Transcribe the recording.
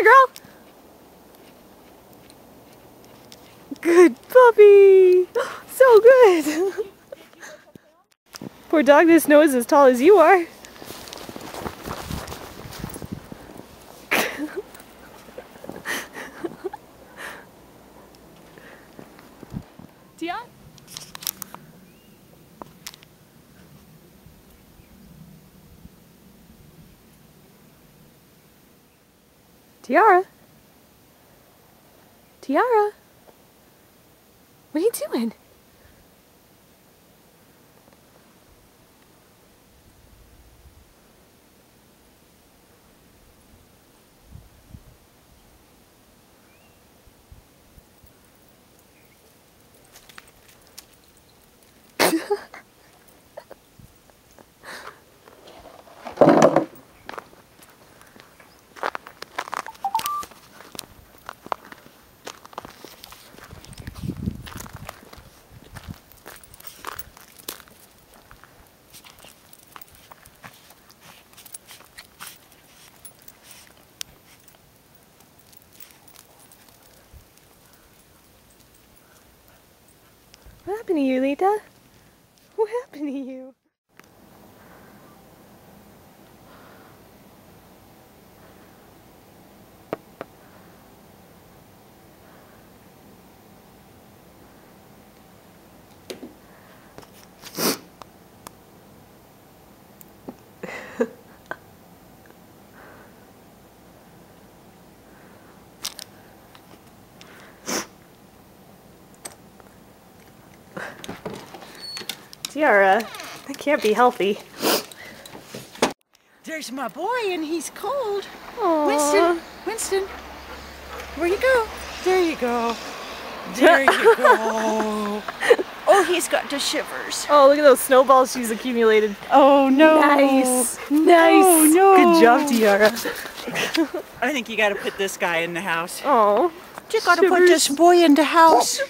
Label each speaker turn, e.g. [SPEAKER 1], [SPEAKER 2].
[SPEAKER 1] here, girl. Good puppy. So good. Poor dog, this nose as tall as you are. Tia? Tiara? Tiara? What are you doing? What happened to you, Lita? What happened to you? Tiara, that can't be healthy.
[SPEAKER 2] There's my boy and he's cold.
[SPEAKER 1] Aww.
[SPEAKER 2] Winston, where you go? There you go. There you go. Oh, he's got the shivers.
[SPEAKER 1] Oh, look at those snowballs she's accumulated.
[SPEAKER 2] Oh, no.
[SPEAKER 1] Nice. Nice.
[SPEAKER 2] Oh, no.
[SPEAKER 1] Good job, Tiara.
[SPEAKER 2] I think you got to put this guy in the house.
[SPEAKER 1] Oh.
[SPEAKER 2] You got to put this boy in the house.